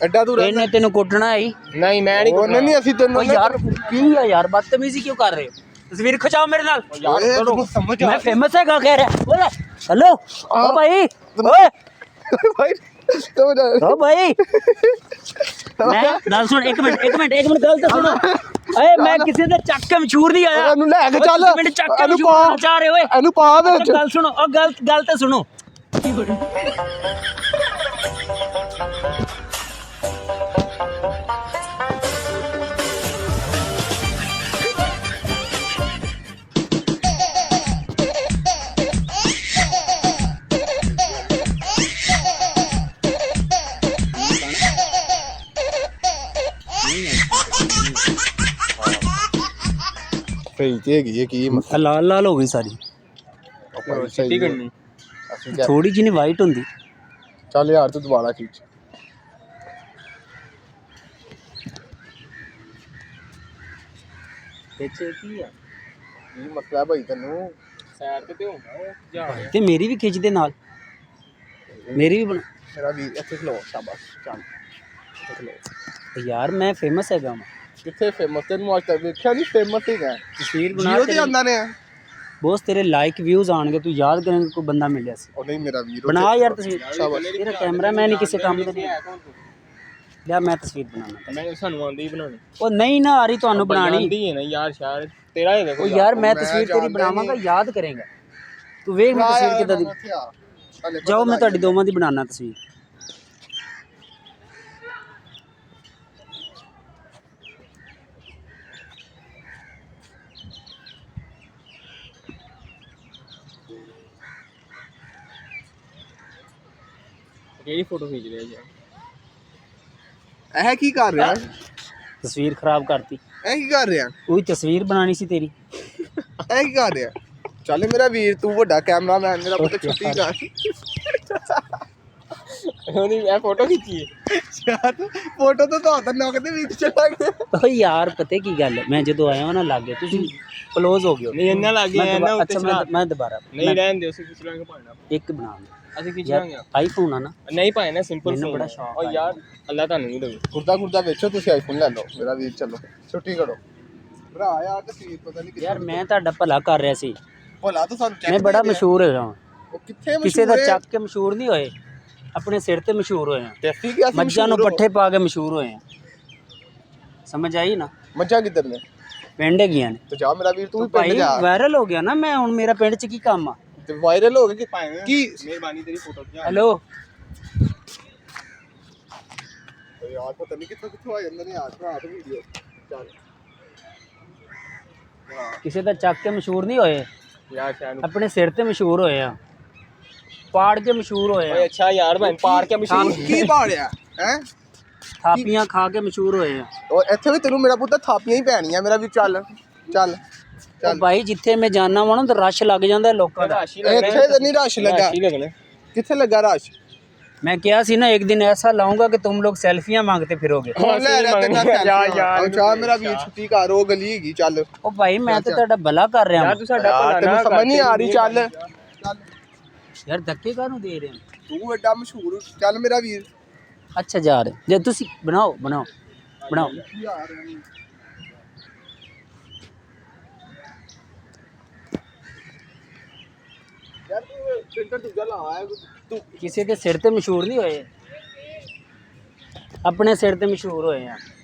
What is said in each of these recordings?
ਐਡਾ ਦੂਰ ਇਹਨੇ ਤੈਨੂੰ ਕੁੱਟਣਾ ਹੀ ਨਹੀਂ ਮੈਂ ਨਹੀਂ ਕੁੱਟਣਾ ਨਹੀਂ ਅਸੀਂ ਤੈਨੂੰ ਯਾਰ ਕੀ ਆ ਯਾਰ ਬਦਤਮੀਜ਼ੀ ਕਿਉਂ ਕਰ ਰਹੇ ਹੋ ਤਸਵੀਰ ਖਿਚਾਓ ਮੇਰੇ ਨਾਲ ਯਾਰ ਸਮਝ ਮੈਂ ਫੇਮਸ ਹੈਗਾ ਕਹਿ ਰਿਹਾ ਓਏ ਹੈਲੋ ਓ ਭਾਈ ਓਏ ਭਾਈ ਓ ਭਾਈ ਮੈਂ ਗੱਲ ਸੁਣ ਇੱਕ ਮਿੰਟ ਗੱਲ ਤਾਂ ਸੁਣੋ ਓਏ ਮੈਂ ਕਿਸੇ ਦੇ ਚੱਕ ਕੇ ਮਸ਼ਹੂਰ ਨਹੀਂ ਆਇਆ ਇਹਨੂੰ ਲੈ ਕੇ ਚੱਲ ਮਿੰਟ ਚੱਕ ਕੇ ਮਸ਼ਹੂਰ ਚਾਹ ਰਹੇ ਓਏ ਇਹਨੂੰ ਪਾ ਵਿੱਚ ਗੱਲ ਸੁਣੋ ਉਹ ਗੱਲ ਤਾਂ ਸੁਣੋ ਸਹੀ ਤੇ ਹੈਗੀ ਹੈ ਕੀ ਲਾਲ ਲਾਲ ਹੋ ਗਈ ਸਾਰੀ ਸਿੱਟੀ ਕਰਨੀ ਥੋੜੀ ਜਿਹੀ ਵਾਈਟ ਹੁੰਦੀ ਚੱਲ ਯਾਰ ਤੂੰ ਦੁਬਾਰਾ ਖਿੱਚ ਪਿੱਛੇ ਕੀ ਆ ਕੀ ਮਸਲਾ ਭਾਈ ਤੈਨੂੰ ਸਾਈਡ ਤੇ ਹੋਊਗਾ ਜਾ ਤੇ ਮੇਰੀ ਵੀ ਖਿੱਚ ਦੇ ਨਾਲ ਮੇਰੀ ਵੀ ਬਣਾ ਮੇਰਾ ਵੀ ਇੱਥੇ ਖਲੋ ਸ਼ਾਬਾਸ਼ ਚੱਲ ਇੱਥੇ ਖਲੋ ਯਾਰ ਮੈਂ ਫੇਮਸ ਹੈਗਾ ਮੈਂ ਕਿੱਥੇ ਫੇਮਸ ਤੈਨੂੰ ਅੱਜ ਤੱਕ ਵੇਖਿਆ ਨਹੀਂ ਫੇਮਸ ਹੈਗਾ ਤਸਵੀਰ ਬਣਾ ਜੀਓ ਤੇ ਆਂਦਾ ਨੇ ਬੋਸ ਤੇਰੇ ਲਾਈਕ ਵਿਊਜ਼ ਆਣਗੇ ਤੂੰ ਯਾਦ ਕਰੇਂਗਾ ਕੋਈ ਬੰਦਾ ਮਿਲਿਆ ਸੀ ਉਹ ਨਹੀਂ ਮੇਰਾ ਵੀਰ ਬਣਾ ਯਾਰ ਤਸਵੀਰ ਸ਼ਾਬਾਸ਼ ਤੇਰਾ ਕੈਮਰਾਮੈਨ ਹੀ ਕਿਸੇ ਕੰਮ ਦਾ ਨਹੀਂ ਲਿਆ ਮੈਂ ਤਸਵੀਰ ਬਣਾਉਣਾ ਮੈਂ ਸਾਨੂੰ ਆਂਦੀ ਹੀ ਬਣਾਉਣੀ ਉਹ ਨਹੀਂ ਨਾ ਆ ਰਹੀ ਤੁਹਾਨੂੰ ਬਣਾਣੀ ਆਂਦੀ ਹੈ ਨਾ ਯਾਰ ਸ਼ਾਇਦ ਤੇਰਾ ਹੈਗਾ ਉਹ ਯਾਰ ਮੈਂ ਤਸਵੀਰ ਤੇਰੀ ਬਣਾਵਾਂਗਾ ਯਾਦ ਕਰੇਂਗਾ ਤੂੰ ਵੇਖ ਮੈਂ ਤਸਵੀਰ ਕਿੱਦਾਂ ਦੀ ਜਾਓ ਮੈਂ ਤੁਹਾਡੀ ਦੋਵਾਂ ਦੀ ਬਣਾਉਣਾ ਤਸਵੀਰ ਕਿਹੜੀ ਫੋਟੋ ਖਿੱਚ ਰਿਹਾ ਯਾਰ ਇਹ ਕੀ ਕਰ ਰਿਹਾ ਤਸਵੀਰ ਖਰਾਬ ਕਰਤੀ ਇਹ ਕੀ ਕਰ ਰਿਹਾ ਉਹੀ ਤਸਵੀਰ ਬਣਾਣੀ ਸੀ ਤੇਰੀ ਇਹ ਕੀ ਕਰ ਰਿਹਾ ਚੱਲ ਮੇਰਾ ਵੀਰ ਤੂੰ ਵੱਡਾ ਕੈਮਰਾਮੈਨ ਮੇਰਾ ਪੁੱਤ ਛੁੱਟੀ ਕਰ ਉਹਨੇ ਇਹ ਫੋਟੋ ਖਿੱਚੀ ਹੈ ਯਾਰ ਫੋਟੋ ਤਾਂ ਤੁਹਾਡਾ ਨੌਕ ਦੇ ਵਿੱਚ ਚਲਾ ਗਿਆ ਓਏ ਯਾਰ ਪਤਾ ਕੀ ਗੱਲ ਮੈਂ ਜਦੋਂ ਆਇਆ ਨਾ ਲੱਗੇ ਤੁਸੀਂ ਕਲੋਜ਼ ਹੋ ਗਏ ਨਹੀਂ ਇੰਨਾ ਲੱਗ ਗਿਆ ਨਾ ਅੱਛਾ ਮੈਂ ਦੁਬਾਰਾ ਨਹੀਂ ਰਹਿਣ ਦਿਓ ਅਸੀਂ ਖਿੱਚ ਲਾਂਗੇ ਭਾਣਾ ਇੱਕ ਬਣਾ ਅਸੀਂ ਖਿੱਚ ਲਾਂਗੇ ਆਈਫੋਨ ਆ ਨਾ ਨਹੀਂ ਭਾਏ ਨਾ ਸਿੰਪਲ ਮੈਨੂੰ ਫੋਨ ਬੜਾ ਸ਼ੌਕ ਓ ਯਾਰ ਅੱਲਾ ਤੁਹਾਨੂੰ ਨਹੀਂ ਦੇਵੇ ਕੁਰਦਾ ਵੇਚੋ ਤੁਸੀਂ ਆਈਫੋਨ ਲੈ ਲਓ ਮੇਰਾ ਵੀਰ ਚਲੋ ਛੁੱਟੀ ਕਰੋ ਭਰਾ ਯਾਰ ਤਸਵੀਰ ਪਤਾ ਨਹੀਂ ਯਾਰ ਮੈਂ ਤੁਹਾਡਾ ਭਲਾ ਕਰ ਰਿਹਾ ਸੀ ਭਲਾ ਤਾਂ ਸਾਨੂੰ ਚੈੱਕ ਮੈਂ ਬੜਾ ਮਸ਼ਹੂਰ ਹੈਗਾ ਉਹ ਕਿੱਥੇ ਕਿਸੇ ਦਾ ਚੱਕ ਕੇ ਮਸ਼ਹੂਰ ਨਹੀਂ ਹੋਏ ਆਪਣੇ ਸਿਰ ਤੇ ਮਸ਼ਹੂਰ ਹੋਏ ਆ ਤੇ ਅਸੀਂ ਕੀ ਅਸੀਂ ਮੱਝਾਂ ਨੂੰ ਪੱਠੇ ਪਾ ਕੇ ਮਸ਼ਹੂਰ ਹੋਏ ਆ ਸਮਝ ਆਈ ਨਾ ਮੱਝਾਂ ਕਿੱਧਰ ਨੇ ਪਿੰਡ ਹੈਗੀਆਂ ਨੇ ਤੇ ਜਾ ਮੇਰਾ ਵੀਰ ਤੂੰ ਵੀ ਭਾਈ ਪਿੰਡ ਜਾ ਵਾਇਰਲ ਹੋ ਗਿਆ ਨਾ ਮੈਂ ਹੁਣ ਮੇਰਾ ਪਿੰਡ 'ਚ ਕੀ ਕੰਮ ਆ ਤੇ ਵਾਇਰਲ ਹੋ ਗਏ ਕੀ ਮਿਹਰਬਾਨੀ ਤੇਰੀ ਫੋਟੋ ਹੈਲੋ ਯਾਰ ਪਤਾ ਨਹੀਂ ਕਿੱਥੋਂ ਆ ਜਾਂਦੇ ਨੇ ਯਾਰ ਭਰਾ ਤੇ ਵੀਡੀਓ ਚੱਲ ਕਿਸੇ ਦਾ ਚੱਕ ਕੇ ਮਸ਼ਹੂਰ ਨਹੀਂ ਹੋਏ ਯਾਰ ਸ਼ਾਨ ਆਪਣੇ ਸਿਰ ਤੇ ਮਸ਼ਹੂਰ ਹੋਏ ਆ ਪਾੜ ਕੇ ਮਸ਼ਹੂਰ ਹੋਏ ਓਏ ਆ ਅੱਛਾ ਯਾਰ ਮੈਂ ਪਾੜ ਕੇ ਮਸ਼ਹੂਰ ਕੀ ਪਾੜਿਆ ਹੈ ਥਾਪੀਆਂ ਖਾ ਕੇ ਮਸ਼ਹੂਰ ਹੋਏ ਆ ਉਹ ਇੱਥੇ ਵੀ ਤੈਨੂੰ ਮੇਰਾ ਪੁੱਤ ਥਾਪੀਆਂ ਹੀ ਪੈਣੀਆਂ ਮੇਰਾ ਵੀ ਚੱਲ ਚੱਲ ਉਹ ਭਾਈ ਜਿੱਥੇ ਮੈਂ ਜਾਣਾ ਵਾ ਨਾ ਤਾਂ ਰਸ਼ ਲੱਗ ਜਾਂਦਾ ਲੋਕਾਂ ਦਾ ਇੱਥੇ ਤਾਂ ਨਹੀਂ ਰਸ਼ ਲੱਗਾ ਕਿੱਥੇ ਲੱਗਾ ਰਸ਼ मैं क्या सी ना एक दिन ऐसा लाऊंगा कि तुम लोग सेल्फियां मांगते फिरोगे मेरा वीर छुट्टी कर वो गली हैगी चल ओ भाई मैं तो तेरा भला कर रहा हूं समझ नहीं आ रही चल यार धक्के काहनू दे रहे हैं तू एडा मशहूर चल मेरा वीर अच्छा जा रहे जे तुसी बनाओ बनाओ बनाओ यार तू फिल्टर दूजा ला है तू ਕਿਸੇ ਦੇ ਸਿਰ ਤੇ ਮਸ਼ਹੂਰ ਨਹੀਂ ਹੋਏ ਆਪਣੇ ਸਿਰ ਤੇ ਮਸ਼ਹੂਰ ਹੋਏ ਆ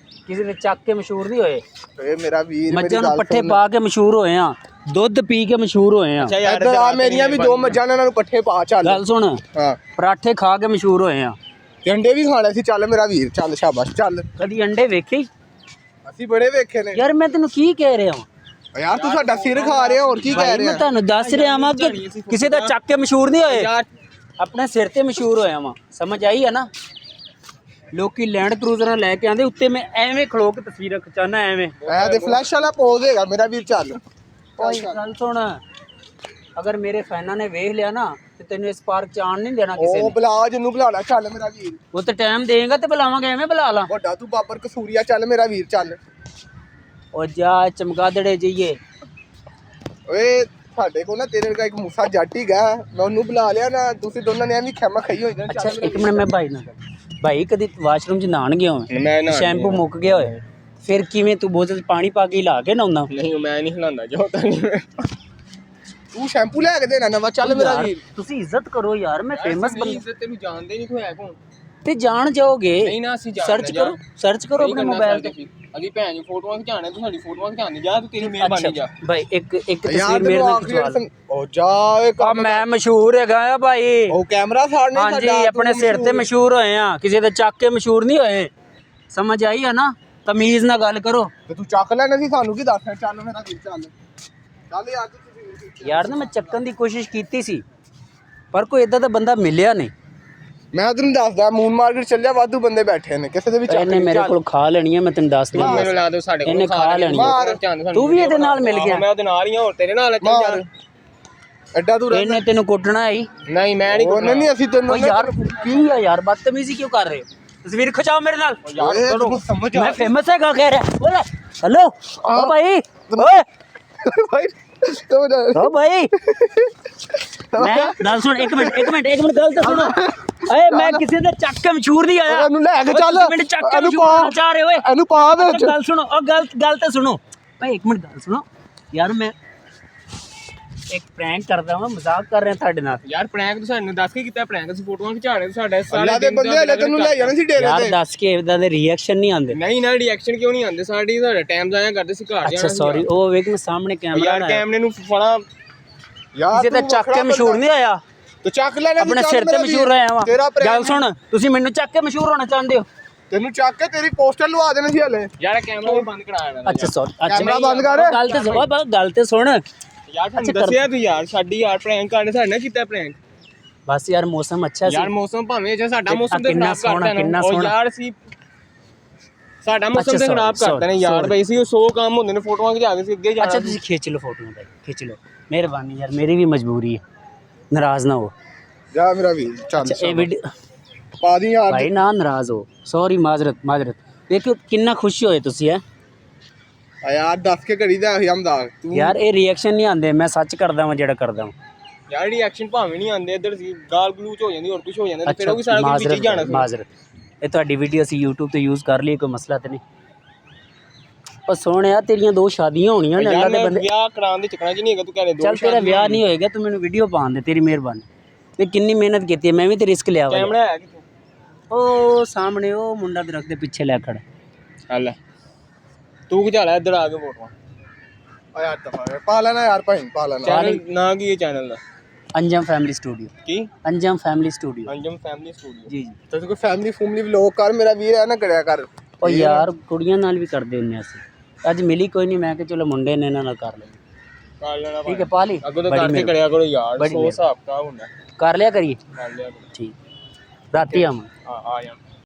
ਕਿਸੇ ਦੇ ਚੱਕ ਕੇ ਮਸ਼ਹੂਰ ਨਹੀਂ ਹੋਏ ਏ ਮੇਰਾ ਵੀਰ ਮੱਝਾਂ ਨੂੰ ਪੱਠੇ ਪਾ ਕੇ ਮਸ਼ਹੂਰ ਹੋਏ ਆ ਦੁੱਧ ਪੀ ਕੇ ਮਸ਼ਹੂਰ ਹੋਏ ਆ ਇੱਧਰ ਆ ਮੇਰੀਆਂ ਵੀ ਦੋ ਮੱਝਾਂ ਇਹਨਾਂ ਨੂੰ ਪੱਠੇ ਪਾ ਚੱਲ ਗੱਲ ਸੁਣ ਹਾਂ ਪਰਾਠੇ ਖਾ ਕੇ ਮਸ਼ਹੂਰ ਹੋਏ ਆ ਅੰਡੇ ਵੀ ਖਾਣੇ ਸੀ ਚੱਲ ਮੇਰਾ ਵੀਰ ਚੱਲ ਸ਼ਾਬਾਸ਼ ਚੱਲ ਕਦੀ ਅੰਡੇ ਵੇਖੇ ਅਸੀਂ ਬੜੇ ਵੇਖੇ ਨੇ ਯਾਰ ਮੈਂ ਤੈਨੂੰ ਕੀ ਕਹਿ ਰਿਹਾ ਹਾਂ ਯਾਰ ਤੂੰ ਸਾਡਾ ਸਿਰ ਖਾ ਰਿਹਾ ਹੋਰ ਕੀ ਕਹਿ ਰਿਹਾ ਮੈਂ ਤੁਹਾਨੂੰ ਦੱਸ ਰਿਹਾ ਵਾਂ ਕਿ ਕਿਸੇ ਦਾ ਚੱਕ ਕੇ ਮਸ਼ਹੂਰ ਨਹੀਂ ਹੋਏ ਆਪਣੇ ਸਿਰ ਤੇ ਮਸ਼ਹੂਰ ਹੋਇਆ ਵਾਂ ਸਮਝ ਆਈ ਹੈ ਨਾ ਲੋਕੀ ਲੈਂਡ ਕਰੂਜ਼ਰਾਂ ਲੈ ਕੇ ਆਂਦੇ ਉੱਤੇ ਮੈਂ ਐਵੇਂ ਖਲੋ ਕੇ ਤਸਵੀਰਾਂ ਖਿਚਾਣਾ ਐਵੇਂ ਐ ਤੇ ਫਲੈਸ਼ ਵਾਲਾ ਪੋਜ਼ ਹੈਗਾ ਮੇਰਾ ਵੀਰ ਚੱਲ ਓਏ ਗੱਲ ਸੁਣ ਅਗਰ ਮੇਰੇ ਫੈਨਾਂ ਨੇ ਵੇਖ ਲਿਆ ਨਾ ਤੇ ਤੈਨੂੰ ਇਸ ਪਾਰਕ ਚ ਆਣ ਨਹੀਂ ਦੇਣਾ ਕਿਸੇ ਨੇ ਉਹ ਬੁਲਾ ਜਿਹਨੂੰ ਬੁਲਾਣਾ ਚੱਲ ਮੇਰਾ ਵੀਰ ਉਹ ਤੇ ਟਾਈਮ ਦੇਗਾ ਤੇ ਬੁਲਾਵਾਂਗੇ ਐਵੇਂ ਬੁਲਾ ਲਾ ਵੱਡਾ ਤੂੰ ਬਾਬਰ ਕਸੂਰੀਆ ਚੱਲ ਮੇਰਾ ਵੀਰ ਚੱਲ ਉਹ ਜਾ ਚਮਗਾਦੜੇ ਜਾਈਏ ਓਏ ਸਾਡੇ ਕੋਲ ਨਾ ਤੇਰੇ ਵਰਗਾ ਇੱਕ ਮੂਸਾ ਜੱਟ ਹੀਗਾ ਮੈਂ ਉਹਨੂੰ ਬੁਲਾ ਲਿਆ ਨਾ ਤੁਸੀਂ ਦੋਨਾਂ ਨੇ ਐਵੇਂ ਖੈਮਾ ਖਾਈ ਹੋਈ ਨਾ ਅੱਛਾ ਇੱਕ ਮਿੰਟ ਮੈਂ ਭਾਈ ਨਾਲ ਭਾਈ ਕਦੀ ਵਾਸ਼ਰੂਮ 'ਚ ਨਹਾਣ ਗਿਆ ਹੋਵੇਂ ਮੈਂ ਨਾ ਸ਼ੈਂਪੂ ਮੁੱਕ ਗਿਆ ਹੋਏ ਫਿਰ ਕਿਵੇਂ ਤੂੰ ਬੋਤਲ 'ਚ ਪਾਣੀ ਪਾ ਕੇ ਲਾ ਕੇ ਨਹਾਉਂਦਾ ਨਹੀਂ ਮੈਂ ਨਹੀਂ ਹਿਲਾਉਂਦਾ ਜੋ ਤਾਂ ਨਹੀਂ ਤੂੰ ਸ਼ੈਂਪੂ ਲੈ ਕੇ ਦੇਣਾ ਨਵਾਂ ਚੱਲ ਮੇਰਾ ਵੀਰ ਤੁਸੀਂ ਇੱਜ਼ਤ ਕਰੋ ਯਾਰ ਮੈਂ ਫੇਮਸ ਬੰਦਾ ਇੱਜ਼ਤ ਤੈਨੂੰ ਜਾਣਦੇ ਨਹੀਂ ਕੋਈ ਹੈ ਕੌਣ ਤੇ ਜਾਣ ਜਾਓਗੇ ਨਹੀਂ ਨਾ ਅਸੀਂ ਜਾਣਦੇ ਸਰਚ ਕਰੋ ਆਪਣੇ ਮੋਬਾਈਲ ਤੇ ਅਗੀ ਭੈਣ ਜੀ ਫੋਟੋਆਂ ਖਿਚਾਣੇ ਤੂੰ ਸਾਡੀ ਫੋਟੋਆਂ ਖਿਚਾਣੀ ਜਾ ਤੂੰ ਤੇਰੀ ਮਿਹਰਬਾਨੀ ਜਾ ਭਾਈ ਇੱਕ ਤਸਵੀਰ ਮੇਰੇ ਨਾਲ ਖਿਚਵਾ ਲਓ ਉਹ ਜਾ ਓਏ ਆ ਮੈਂ ਮਸ਼ਹੂਰ ਹੈਗਾ ਆ ਭਾਈ ਉਹ ਕੈਮਰਾ ਸਾੜਨੇ ਹਾਂਜੀ ਆਪਣੇ ਸਿਰ ਤੇ ਮਸ਼ਹੂਰ ਹੋਏ ਆ ਕਿਸੇ ਦੇ ਚੱਕ ਕੇ ਮਸ਼ਹੂਰ ਨਹੀਂ ਹੋਏ ਸਮਝ ਆਈ ਆ ਨਾ ਤਮੀਜ਼ ਨਾਲ ਗੱਲ ਕਰੋ ਤੇ ਤੂੰ ਚੱਕ ਲੈਣਾ ਸੀ ਸਾਨੂੰ ਕੀ ਦੱਸ ਚੱਲ ਮੇਰਾ ਵੀਰ ਚੱਲ ਚੱਲ ਯਾਰ ਯਾਰ ਨਾ ਮੈਂ ਚੱਕਣ ਦੀ ਕੋਸ਼ਿਸ਼ ਕੀਤੀ ਸੀ ਪਰ ਕੋਈ ਇਦਾਂ ਦਾ ਬੰਦਾ ਮਿਲਿਆ ਨਹੀਂ ਮੈਂ ਤੈਨੂੰ ਦੱਸਦਾ ਮੂਨ ਮਾਰਕੀਟ ਚੱਲਿਆ ਵਾਧੂ ਬੰਦੇ ਬੈਠੇ ਨੇ ਕਿਸੇ ਦੇ ਵੀ ਇਹਨੇ ਮੇਰੇ ਕੋਲ ਖਾ ਲੈਣੀ ਹੈ ਮੈਂ ਤੈਨੂੰ ਦੱਸ ਦਿਆਂ ਮੈਨੂੰ ਲਾ ਦਿਓ ਸਾਡੇ ਕੋਲ ਇਹਨੇ ਖਾ ਲੈਣੀ ਹੈ ਤੂੰ ਵੀ ਇਹਦੇ ਨਾਲ ਮਿਲ ਗਿਆ ਮੈਂ ਉਹਦੇ ਨਾਲ ਹੀ ਹਾਂ ਹੋਰ ਤੇਰੇ ਨਾਲ ਚੱਲ ਯਾਰ ਐਡਾ ਦੂਰ ਇਹਨੇ ਤੈਨੂੰ ਕੁੱਟਣਾ ਹੀ ਨਹੀਂ ਮੈਂ ਨਹੀਂ ਕੁੱਟਣਾ ਨਹੀਂ ਅਸੀਂ ਤੈਨੂੰ ਯਾਰ ਕੀ ਆ ਯਾਰ ਬਦਤਮੀਜ਼ੀ ਕਿਉਂ ਕਰ ਰਹੇ ਹੋ ਤਸਵੀਰ ਖਿਚਾਓ ਮੇਰੇ ਨਾਲ ਯਾਰ ਸਮਝ ਮੈਂ ਫੇਮਸ ਹੈਗਾ ਕਹਿ ਰਿਹਾ ਓਏ ਹੈਲੋ ਓ ਭਾਈ ਓਏ ਭਾਈ ਓ ਭਾਈ ਮੈਂ ਗੱਲ ਸੁਣ ਇੱਕ ਮਿੰਟ ਗੱਲ ਤਾਂ ਸੁਣੋ ਓਏ ਮੈਂ ਕਿਸੇ ਦਾ ਚੱਕ ਕੇ ਮਸ਼ਹੂਰ ਨਹੀਂ ਆਇਆ ਇਹਨੂੰ ਲੈ ਕੇ ਚੱਲ ਮੈਨੂੰ ਚੱਕ ਕੇ ਮਸ਼ਹੂਰ ਚਾ ਰਹੇ ਓਏ ਇਹਨੂੰ ਪਾ ਵਿੱਚ ਗੱਲ ਸੁਣੋ ਉਹ ਗੱਲ ਤਾਂ ਸੁਣੋ ਭਾਈ ਇੱਕ ਮਿੰਟ ਗੱਲ ਸੁਣੋ ਯਾਰ ਮੈਂ ਇੱਕ ਪ੍ਰੈਂਕ ਕਰਦਾ ਹਾਂ ਮਜ਼ਾਕ ਕਰ ਰਿਹਾ ਤੁਹਾਡੇ ਨਾਲ ਯਾਰ ਪ੍ਰੈਂਕ ਤੂੰ ਸਾਨੂੰ ਦੱਸ ਕੇ ਕੀਤਾ ਪ੍ਰੈਂਕ ਅਸੀਂ ਫੋਟੋਆਂ ਖਿਚਾਣੇ ਸਾਡੇ ਸਾਰੇ ਦੇ ਬੰਦੇ ਹਲੇ ਤੈਨੂੰ ਲੈ ਜਾਣਾ ਸੀ ਡੇਰੇ ਯਾਰ ਤੇ ਦੱਸ ਕੇ ਇਦਾਂ ਦੇ ਰਿਐਕਸ਼ਨ ਨਹੀਂ ਆਉਂਦੇ ਨਹੀਂ ਨਾ ਰਿਐਕਸ਼ਨ ਕਿਉਂ ਨਹੀਂ ਆਉਂਦੇ ਸਾਡੀ ਸਾਡਾ ਟਾਈਮ ਜ਼ਾਇਆ ਕਰਦੇ ਸੀ ਘਰ ਜਾਣਾ ਅੱਛਾ ਸੌਰੀ ਉਹ ਵੇਖ ਮੈਂ ਸਾਹਮਣੇ ਕੈਮਰਾ ਯਾਰ ਕੈਮਰੇ ਨੂੰ ਫੜਾ ਯਾਰ ਕਿਸੇ ਦਾ ਚੱਕ ਕੇ ਮਸ਼ਹੂਰ ਨਹੀਂ ਆਇਆ ਤੂੰ ਚੱਕ ਲੈਣਾ ਆਪਣੇ ਸਿਰ ਤੇ ਮਸ਼ਹੂਰ ਆਇਆ ਵਾਂ ਗੱਲ ਸੁਣ ਤੁਸੀਂ ਮੈਨੂੰ ਚੱਕ ਕੇ ਮਸ਼ਹੂਰ ਹੋਣਾ ਚਾਹੁੰਦੇ ਹੋ ਤੈਨੂੰ ਚੱਕ ਕੇ ਤੇਰੀ ਪੋਸਟਰ ਲਵਾ ਦੇਣੀ ਸੀ ਹਲੇ ਯਾਰ ਕੈਮਰਾ ਵੀ ਬੰਦ ਕਰਾ ਦੇਣਾ ਅੱਛਾ ਸੌਰੀ ਕੈਮਰਾ ਬੰਦ ਕਰ ਗੱਲ ਤੇ ਸੁਣ ਯਾਰ ਤੂੰ ਦੱਸਿਆ ਤੂੰ ਯਾਰ ਸਾਡੀ ਯਾਰ ਪ੍ਰੈਂਕ ਕਰਨੇ ਸਾਡੇ ਨਾਲ ਕੀਤਾ ਪ੍ਰੈਂਕ ਬਸ ਯਾਰ ਮੌਸਮ ਅੱਛਾ ਸੀ ਯਾਰ ਮੌਸਮ ਭਾਵੇਂ ਜੇ ਸਾਡਾ ਮੌਸਮ ਤੇ ਕਿੰਨਾ ਖਰਾਬ ਕਰ ਸੋਹਣਾ ਦੇਣਾ ਉਹ ਯਾਰ ਸੀ ਸਾਡਾ ਮੌਸਮ ਤੇ ਖਰਾਬ ਕਰ ਦੇਣਾ ਯਾਰ ਬਈ ਸੀ ਉਹ 100 ਕੰਮ ਹੁੰਦੇ ਨੇ ਫੋਟੋਆਂ ਖਿਚਾ ਕੇ ਸੀ ਅੱਗੇ ਜਾਣਾ ਅੱਛਾ ਤੁਸੀਂ ਖਿੱਚ ਲਓ ਫੋਟੋਆਂ ਭਾਈ ਖਿੱਚ ਲਓ ਮਿਹਰਬਾਨੀ ਯਾਰ ਮੇਰੀ ਵੀ ਮਜਬੂਰੀ ਹੈ ਨਾਰਾਜ਼ ਨਾ ਹੋ ਜਾ ਮੇਰਾ ਵੀ ਚੱਲ ਇਹ ਵੀਡੀਓ ਪਾ ਦੀ ਯਾਰ ਭਾਈ ਨਾ ਨਾਰਾਜ਼ ਹੋ ਸੌਰੀ ਮਾਜ਼ਰਤ ਦੇਖੋ ਕਿੰਨਾ ਖੁਸ਼ ਹੋਏ ਤੁਸੀਂ ਹੈ ਆ ਯਾਰ ਦੱਸ ਕੇ ਘੜੀ ਦਾ ਹਮਦਾ ਤੂੰ ਯਾਰ ਇਹ ਰਿਐਕਸ਼ਨ ਨਹੀਂ ਆਉਂਦੇ ਮੈਂ ਸੱਚ ਕਰਦਾ ਵਾਂ ਜਿਹੜਾ ਕਰਦਾ ਵਾਂ ਯਾਰ ਰਿਐਕਸ਼ਨ ਭਾਵੇਂ ਨਹੀਂ ਆਉਂਦੇ ਇੱਧਰ ਸੀ ਗਾਲ ਗਲੂਚ ਹੋ ਜਾਂਦੀ ਹੋਰ ਕੁਝ ਹੋ ਜਾਂਦਾ ਤੇ ਫਿਰ ਉਹ ਵੀ ਸਾਰਾ ਕੁਝ ਵਿੱਚ ਹੀ ਜਾਣਾ ਸੀ ਮਾਜ਼ਰਤ ਇਹ ਤੁਹਾਡੀ ਵੀਡੀਓ ਅਸੀਂ YouTube ਤੇ ਯੂਜ਼ ਕਰ ਲਈ ਕੋਈ ਮਸਲਾ ਤੇ ਨਹੀਂ ਉਹ ਸੋਹਣਿਆ ਤੇਰੀਆਂ 2 ਸ਼ਾਦੀਆਂ ਹੋਣੀਆਂ ਨੇ ਅੱਲਾ ਦੇ ਬੰਦੇ ਵਿਆਹ ਕਰਾਉਣ ਦੇ ਚੱਕਰਾਂ 'ਚ ਨਹੀਂ ਹੈਗਾ ਤੂੰ ਕਹਿੰਦੇ 2 ਚੱਲ ਤੇਰਾ ਵਿਆਹ ਨਹੀਂ ਹੋਏਗਾ ਤੂੰ ਮੈਨੂੰ ਵੀਡੀਓ ਪਾਉਣ ਦੇ ਤੇਰੀ ਮਿਹਰਬਾਨੀ ਤੇ ਕਿੰਨੀ ਮਿਹਨਤ ਕੀਤੀ ਹੈ ਮੈਂ ਵੀ ਤੇ ਰਿਸਕ ਲਿਆ ਵਾ ਕੈਮਰਾ ਹੈ ਕਿੱਥੇ ਉਹ ਸਾਹਮਣੇ ਉਹ ਮੁੰਡਾ ਦਰਖਤ ਦੇ ਪਿੱਛੇ ਲੈ ਖੜਾ ਹੱਲ ਤੂੰ ਖਿਚਾ ਲੈ ਇੱਧਰ ਆ ਕੇ ਫੋਟੋਆਂ ਆ ਯਾਰ ਤਫਾ ਪਾ ਲੈਣਾ ਯਾਰ ਭਾਈ ਪਾ ਲੈਣਾ ਚੈਨਲ ਨਾ ਕੀ ਹੈ ਚੈਨਲ ਦਾ ਅੰਜਮ ਫੈਮਿਲੀ ਸਟੂਡੀਓ ਕੀ ਅੰਜਮ ਫੈਮਿਲੀ ਸਟੂਡੀਓ ਅੰਜਮ ਫੈਮਿਲੀ ਸਟੂਡੀਓ ਜੀ ਤੇ ਤੂੰ ਕੋਈ ਫੈਮਿਲੀ ਵਲੌਗ ਕਰ ਮੇਰਾ ਵੀਰ ਹੈ ਨਾ ਕਰਿਆ ਕਰ ਉਹ ਯਾਰ ਕੁੜੀਆਂ ਨਾਲ ਵੀ ਕਰਦੇ ਹੁੰਦੇ ਅਸੀਂ ਅੱਜ ਮਿਲੀ ਕੋਈ ਨਹੀਂ ਮੈਂ ਕਿ ਚਲੋ ਮੁੰਡੇ ਨੇ ਇਹਨਾਂ ਨਾਲ ਕਰ ਲੈਂਦੇ ਕਰ ਲੈਣਾ ਠੀਕ ਹੈ ਪਾ ਲਈ ਅੱਗੋਂ ਤਾਂ ਕਰਕੇ ਕਰਿਆ ਕਰੋ ਯਾਰ 100 ਹਿਸਾਬ ਕਾ ਹੁੰਦਾ ਕਰ ਲਿਆ ਕਰੀਏ ਕਰ ਲਿਆ ਕਰੋ ਠੀਕ ਰਾਤੀ ਆਵਾਂ ਆ ਜਾ